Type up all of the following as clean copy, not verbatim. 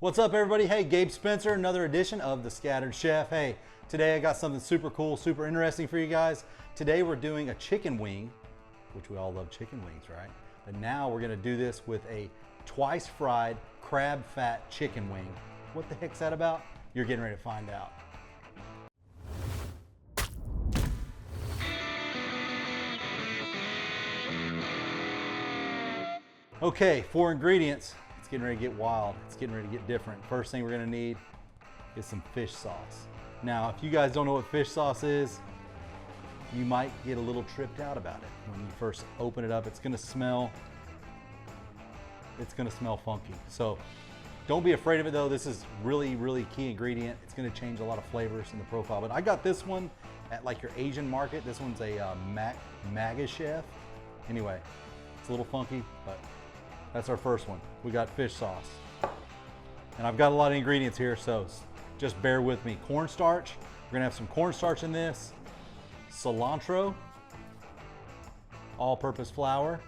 What's up, everybody? Hey, Gabe Spencer, another edition of The Scattered Chef. Hey, today I got something super cool, super interesting for you guys. Today we're doing a chicken wing, which we all love chicken wings, right? But now we're gonna do this with a twice fried crab fat chicken wing. What the heck's that about? You're getting ready to find out. Okay, 4 ingredients. It's getting ready to get wild. It's getting ready to get different. First thing we're gonna need is some fish sauce. Now, if you guys don't know what fish sauce is, you might get a little tripped out about it. When you first open it up, it's gonna smell funky. So don't be afraid of it though. This is really, really key ingredient. It's gonna change a lot of flavors in the profile. But I got this one at like your Asian market. This one's a MAGA chef. Anyway, it's a little funky, but that's our first one. We got fish sauce. And I've got a lot of ingredients here, so just bear with me. Cornstarch, we're gonna have some cornstarch in this. Cilantro, all-purpose flour.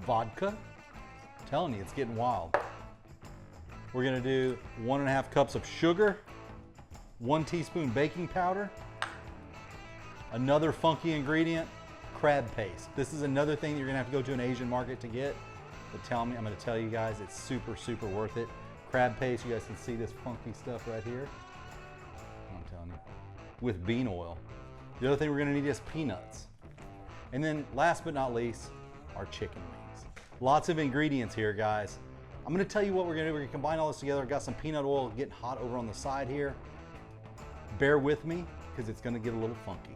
Vodka, I'm telling you, it's getting wild. We're gonna do 1.5 cups of sugar, 1 teaspoon baking powder, another funky ingredient, crab paste. This is another thing that you're gonna have to go to an Asian market to get, but I'm gonna tell you guys, it's super, super worth it. Crab paste, you guys can see this funky stuff right here. I'm telling you, with bean oil. The other thing we're gonna need is peanuts. And then last but not least, our chicken wings. Lots of ingredients here, guys. I'm gonna tell you what we're gonna do. We're gonna combine all this together. I've got some peanut oil getting hot over on the side here. Bear with me, because it's gonna get a little funky.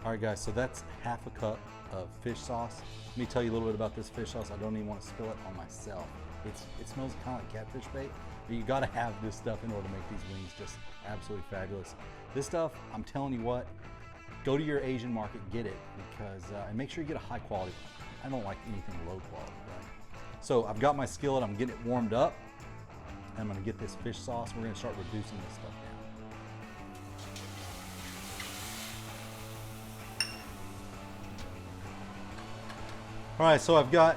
All right, guys, so that's 1/2 cup of fish sauce. Let me tell you a little bit about this fish sauce. I don't even want to spill it on myself. It smells kind of like catfish bait, but you gotta have this stuff in order to make these wings just absolutely fabulous. This stuff, I'm telling you what, go to your Asian market, get it, because, and make sure you get a high quality one. I don't like anything low quality, right? So I've got my skillet, I'm getting it warmed up. I'm gonna get this fish sauce. We're gonna start reducing this stuff down. All right, so I've got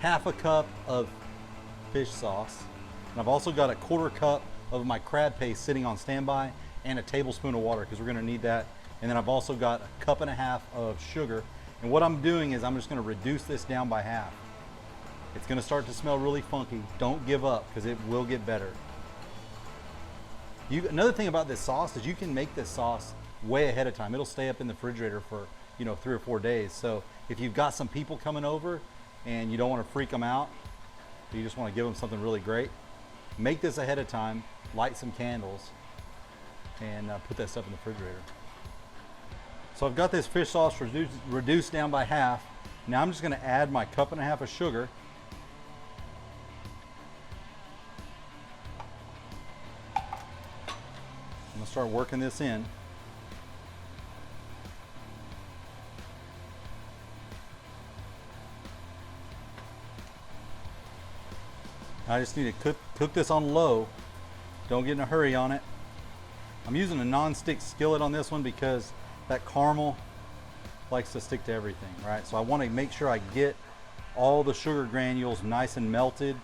1/2 cup of fish sauce, and I've also got 1/4 cup of my crab paste sitting on standby, and a tablespoon of water, because we're gonna need that. And then I've also got 1.5 cups of sugar. And what I'm doing is I'm just gonna reduce this down by half. It's gonna start to smell really funky. Don't give up, because it will get better. Another thing about this sauce is you can make this sauce way ahead of time. It'll stay up in the refrigerator for 3 or 4 days. So if you've got some people coming over and you don't want to freak them out, but you just want to give them something really great, make this ahead of time, light some candles, and put that stuff in the refrigerator. So I've got this fish sauce reduced down by half. Now I'm just going to add my 1.5 cups of sugar. I'm going to start working this in. I just need to cook this on low. Don't get in a hurry on it. I'm using a non-stick skillet on this one because that caramel likes to stick to everything, right? So I want to make sure I get all the sugar granules nice and melted.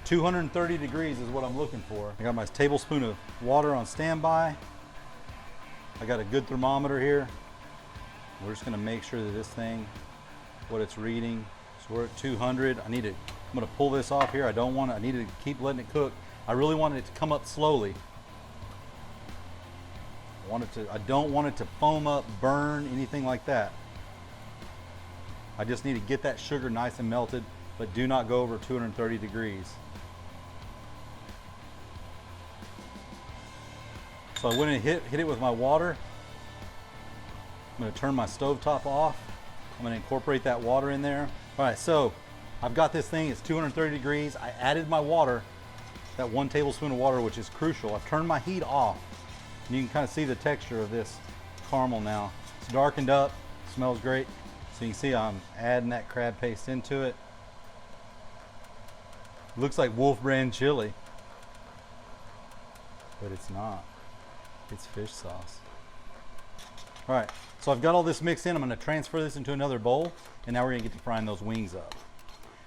"230 degrees is what I'm looking for. I got my tablespoon of water on standby. I got a good thermometer here. We're just gonna make sure that this thing, what it's reading, so we're at 200. I'm gonna pull this off here. I need to keep letting it cook. I really want it to come up slowly. I don't want it to foam up, burn, anything like that. I just need to get that sugar nice and melted, but do not go over 230 degrees. So I went and hit it with my water. I'm going to turn my stovetop off. I'm going to incorporate that water in there. All right, so I've got this thing, it's 230 degrees. I added my water, that 1 tablespoon of water, which is crucial. I've turned my heat off. And you can kind of see the texture of this caramel now. It's darkened up, smells great. So you can see I'm adding that crab paste into it. Looks like Wolf brand chili, but it's not. It's fish sauce. All right, so I've got all this mixed in. I'm gonna transfer this into another bowl, and now we're gonna get to frying those wings up.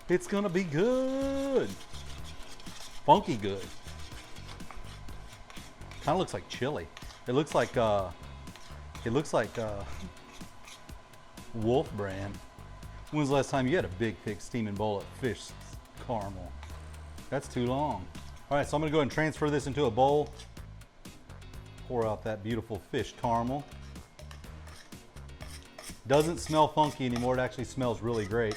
It's gonna be good. Funky good. Kind of looks like chili. It looks like Wolf Brand. When was the last time you had a big, thick steaming bowl of fish caramel? That's too long. All right, so I'm gonna go ahead and transfer this into a bowl. Pour out that beautiful fish caramel. Doesn't smell funky anymore. It actually smells really great.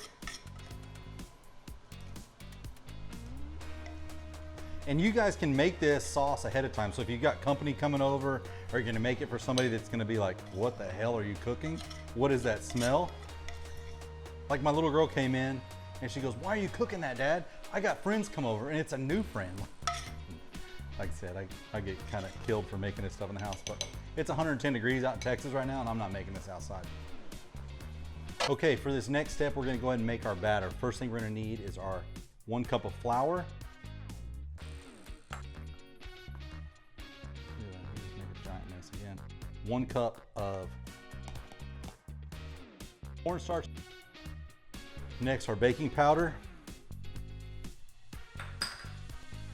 And you guys can make this sauce ahead of time. So if you've got company coming over, or you're gonna make it for somebody that's gonna be like, what the hell are you cooking? What is that smell? Like my little girl came in and she goes, why are you cooking that, Dad? I got friends come over and it's a new friend. Like I said, I get kind of killed for making this stuff in the house, but it's 110 degrees out in Texas right now and I'm not making this outside. Okay, for this next step, we're gonna go ahead and make our batter. First thing we're gonna need is our 1 cup of flour. Make a giant mess again. 1 cup of cornstarch. Next, our baking powder.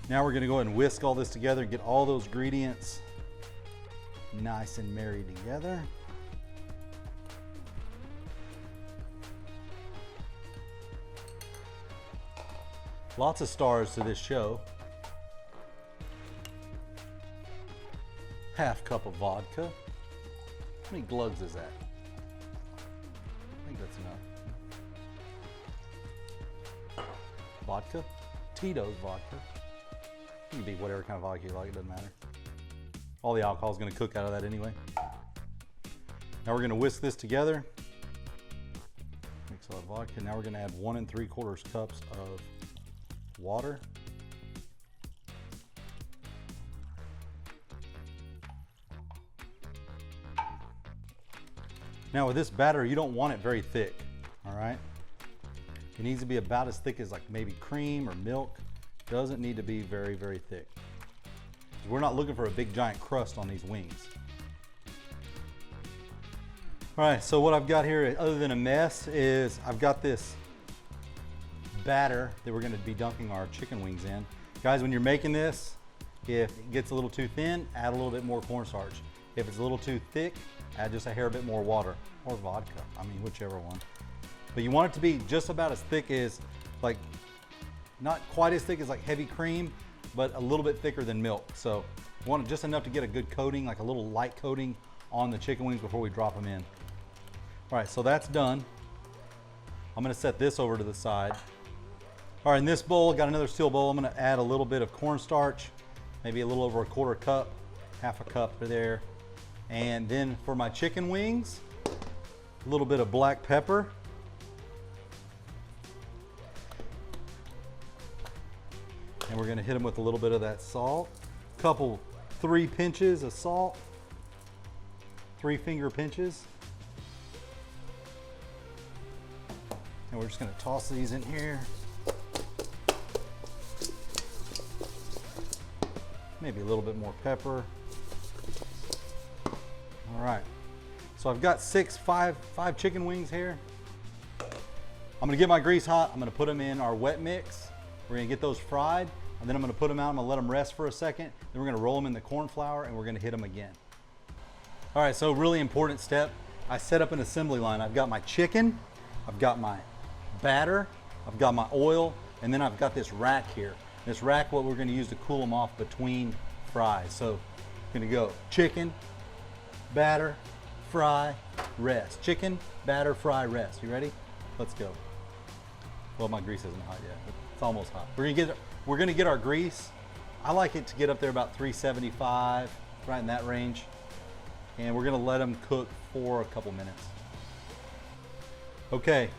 Now we're gonna go ahead and whisk all this together and get all those ingredients nice and married together. Lots of stars to this show. Half cup of vodka. How many glugs is that? I think that's enough. Vodka, Tito's vodka. It can be whatever kind of vodka you like, it doesn't matter. All the alcohol is going to cook out of that anyway. Now we're going to whisk this together. Mix all the vodka. Now we're going to add 1 3/4 cups of water. Now with this batter, you don't want it very thick, all right? It needs to be about as thick as like maybe cream or milk. Doesn't need to be very, very thick. We're not looking for a big giant crust on these wings. All right, so what I've got here, other than a mess, is I've got this batter that we're gonna be dunking our chicken wings in. Guys, when you're making this, if it gets a little too thin, add a little bit more cornstarch. If it's a little too thick, add just a hair bit more water or vodka. I mean, whichever one. But you want it to be just about as thick as, like, not quite as thick as like heavy cream, but a little bit thicker than milk. So you want it just enough to get a good coating, like a little light coating on the chicken wings before we drop them in. All right, so that's done. I'm gonna set this over to the side. All right, in this bowl, got another steel bowl. I'm gonna add a little bit of cornstarch, maybe a little over 1/4 cup, half a cup there. And then for my chicken wings, a little bit of black pepper. And we're gonna hit them with a little bit of that salt. Couple, 3 pinches of salt. 3 finger pinches. And we're just gonna toss these in here. Maybe a little bit more pepper. All right, so I've got five chicken wings here. I'm gonna get my grease hot. I'm gonna put them in our wet mix. We're gonna get those fried, and then I'm gonna put them out. I'm gonna let them rest for a second. Then we're gonna roll them in the corn flour, and we're gonna hit them again. All right, so really important step. I set up an assembly line. I've got my chicken, I've got my batter, I've got my oil, and then I've got this rack here. This rack, what we're gonna use to cool them off between fries. So I'm gonna go chicken, batter, fry, rest. Chicken, batter, fry, rest. You ready? Let's go. Well, my grease isn't hot yet, but it's almost hot. We're gonna get our grease. I like it to get up there about 375, right in that range. And we're gonna let them cook for a couple minutes. Okay,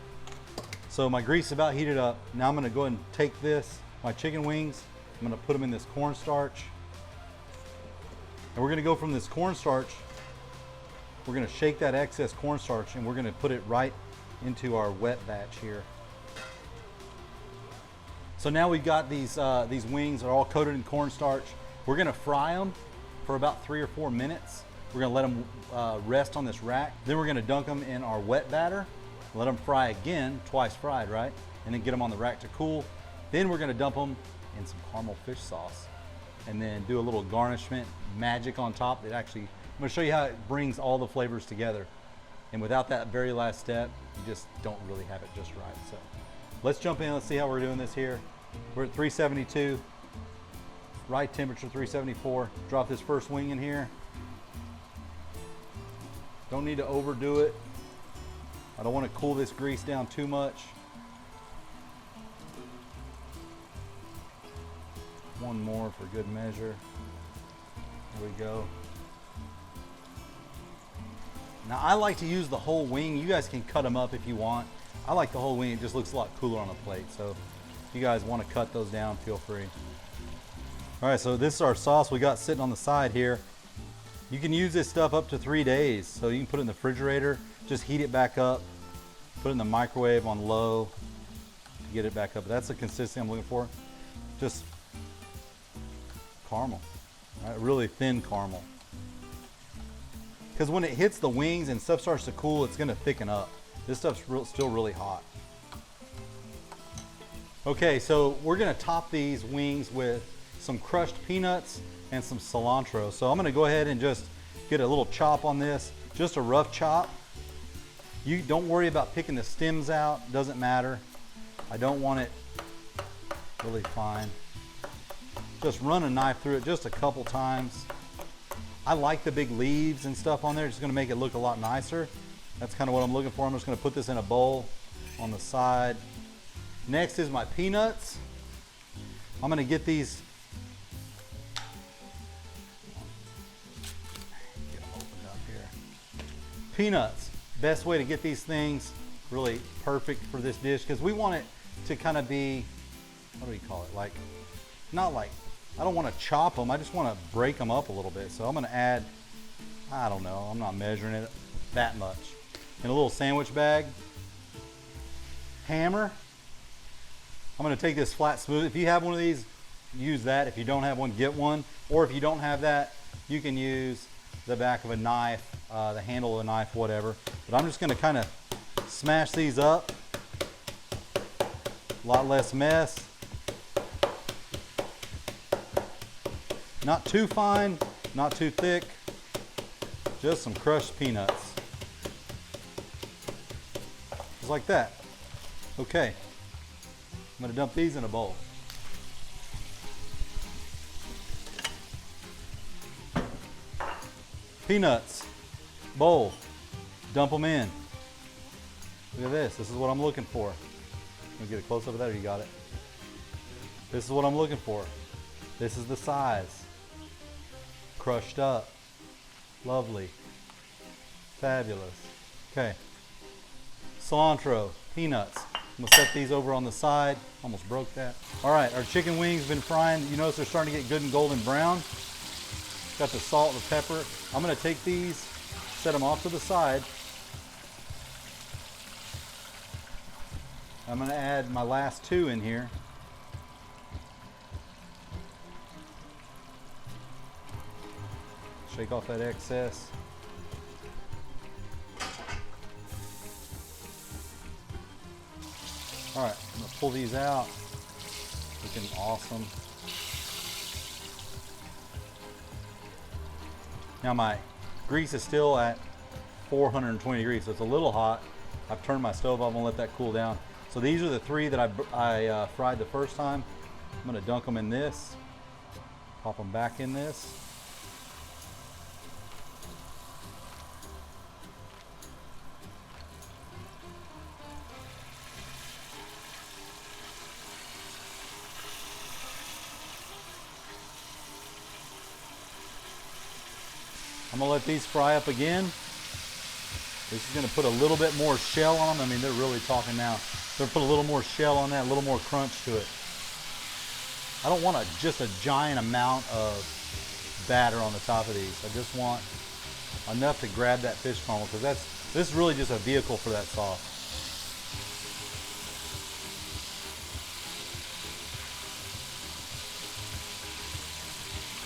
so my grease is about heated up. Now I'm gonna go ahead and take this, my chicken wings, I'm gonna put them in this cornstarch. And we're gonna go from this cornstarch, we're gonna shake that excess cornstarch and we're gonna put it right into our wet batch here. So now we've got these wings are all coated in cornstarch. We're gonna fry them for about 3 or 4 minutes. We're gonna let them rest on this rack. Then we're gonna dunk them in our wet batter, let them fry again, twice fried, right? And then get them on the rack to cool. Then we're gonna dump them in some caramel fish sauce and then do a little garnishment magic on top. I'm gonna show you how it brings all the flavors together. And without that very last step, you just don't really have it just right. So let's jump in, let's see how we're doing this here. We're at 372, right temperature, 374. Drop this first wing in here. Don't need to overdo it. I don't want to cool this grease down too much. One more for good measure. There we go. Now I like to use the whole wing. You guys can cut them up if you want. I like the whole wing. It just looks a lot cooler on a plate. So if you guys want to cut those down, feel free. All right, so this is our sauce we got sitting on the side here. You can use this stuff up to 3 days. So you can put it in the refrigerator, just heat it back up, put it in the microwave on low to get it back up. That's the consistency I'm looking for. Just caramel, right? Really thin caramel. Because when it hits the wings and stuff starts to cool, it's gonna thicken up. This stuff's still really hot. Okay, so we're gonna top these wings with some crushed peanuts and some cilantro. So I'm gonna go ahead and just get a little chop on this, just a rough chop. You don't worry about picking the stems out, doesn't matter. I don't want it really fine. Just run a knife through it just a couple times. I like the big leaves and stuff on there. It's gonna make it look a lot nicer. That's kind of what I'm looking for. I'm just gonna put this in a bowl on the side. Next is my peanuts. I'm gonna get these. Get them opened up here. Peanuts, best way to get these things really perfect for this dish because we want it to kind of be, what do we call it? Like, not like, I don't want to chop them. I just want to break them up a little bit. So I'm going to add, I don't know, I'm not measuring it that much. In a little sandwich bag. Hammer. I'm going to take this flat smooth. If you have one of these, use that. If you don't have one, get one. Or if you don't have that, you can use the back of a knife, the handle of a knife, whatever. But I'm just going to kind of smash these up. A lot less mess. Not too fine, not too thick, just some crushed peanuts. Just like that. Okay, I'm gonna dump these in a bowl. Peanuts, bowl, dump them in. Look at this, this is what I'm looking for. Let me get a close up of that, or you got it? This is what I'm looking for. This is the size. Crushed up. Lovely. Fabulous. Okay. Cilantro, peanuts. I'm gonna set these over on the side. Almost broke that. All right, our chicken wings been frying. You notice they're starting to get good and golden brown. Got the salt and the pepper. I'm gonna take these, set them off to the side. I'm gonna add my last two in here. Shake off that excess. All right, I'm gonna pull these out. Looking awesome. Now my grease is still at 420 degrees, so it's a little hot. I've turned my stove off and let that cool down. So these are the three that I fried the first time. I'm gonna dunk them in this, pop them back in this. I'm gonna let these fry up again. This is gonna put a little bit more shell on them. I mean, they're really talking now. They're gonna put a little more shell on that, a little more crunch to it. I don't want just a giant amount of batter on the top of these. I just want enough to grab that fish caramel because this is really just a vehicle for that sauce.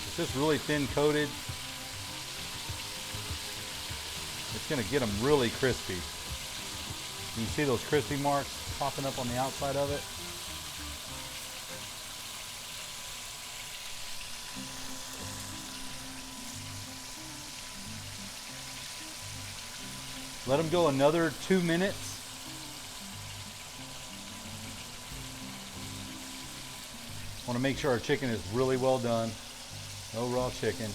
It's just really thin coated. gonna get them really crispy. You can see those crispy marks popping up on the outside of it. Let them go another 2 minutes. Want to make sure our chicken is really well done. No raw chicken.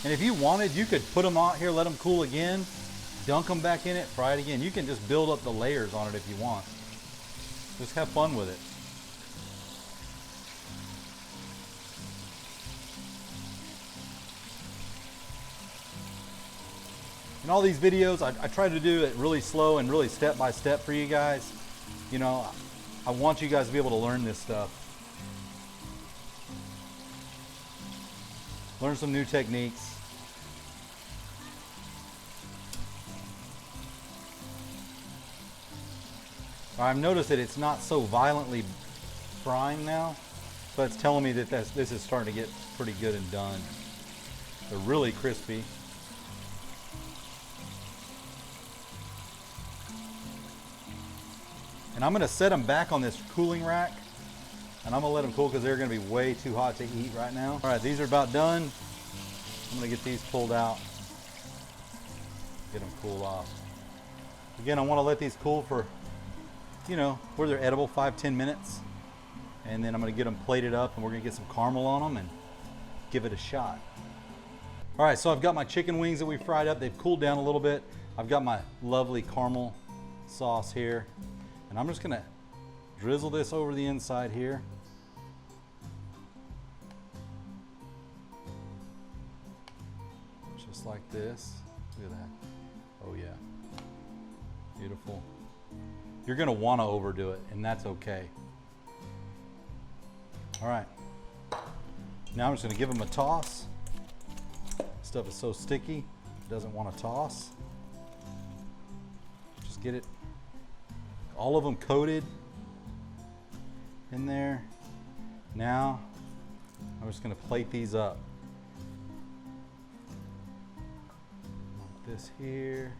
And if you wanted, you could put them out here, let them cool again, dunk them back in it, fry it again. You can just build up the layers on it if you want. Just have fun with it. In all these videos, I try to do it really slow and really step by step for you guys. You know, I want you guys to be able to learn this stuff. Learn some new techniques. I've noticed that it's not so violently frying now, so it's telling me that this is starting to get pretty good and done. They're really crispy. And I'm going to set them back on this cooling rack, and I'm going to let them cool because they're going to be way too hot to eat right now. All right, these are about done. I'm going to get these pulled out, get them cooled off. Again, I want to let these cool for, you know, where they're edible, 5-10 minutes. And then I'm going to get them plated up, and we're going to get some caramel on them and give it a shot. All right, so I've got my chicken wings that we fried up. They've cooled down a little bit. I've got my lovely caramel sauce here. And I'm just gonna drizzle this over the inside here. Just like this. Look at that. Oh yeah. Beautiful. You're gonna wanna overdo it, and that's okay. All right. Now I'm just gonna give them a toss. Stuff is so sticky, it doesn't wanna toss. Just get it all of them coated in there. Now I'm just going to plate these up. Like this here.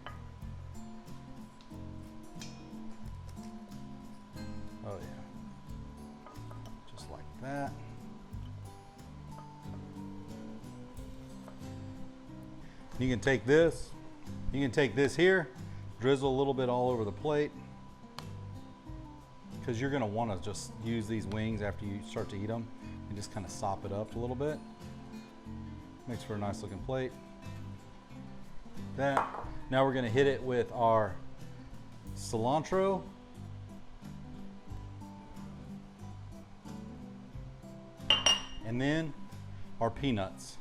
Oh yeah. Just like that. You can take this. You can take this here, drizzle a little bit all over the plate, because you're going to want to just use these wings after you start to eat them and just kind of sop it up a little bit. Makes for a nice looking plate. That. Now we're going to hit it with our cilantro. And then our peanuts.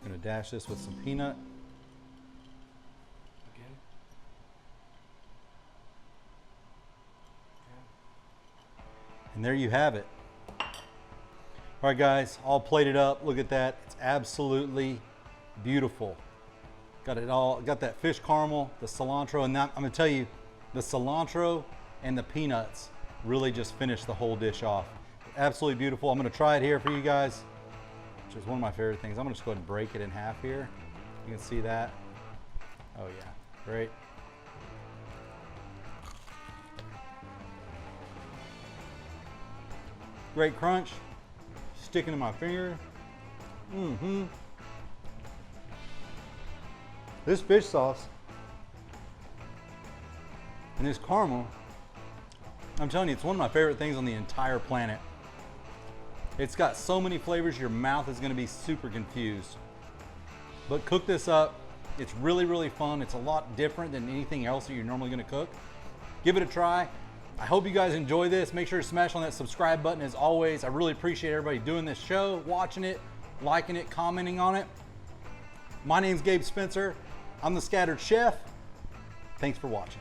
I'm going to dash this with some peanut. And there you have it. All right, guys, all plated up. Look at that. It's absolutely beautiful. Got it all, got that fish caramel, the cilantro, and now I'm gonna tell you, the cilantro and the peanuts really just finish the whole dish off. Absolutely beautiful. I'm gonna try it here for you guys, which is one of my favorite things. I'm gonna just go ahead and break it in half here. You can see that. Oh yeah, great. Great crunch, sticking to my finger. This fish sauce and this caramel, I'm telling you, it's one of my favorite things on the entire planet. It's got so many flavors, your mouth is gonna be super confused. But cook this up. It's really, really fun. It's a lot different than anything else that you're normally gonna cook. Give it a try. I hope you guys enjoy this. Make sure to smash on that subscribe button as always. I really appreciate everybody doing this show, watching it, liking it, commenting on it. My name's Gabe Spencer. I'm the Scattered Chef. Thanks for watching.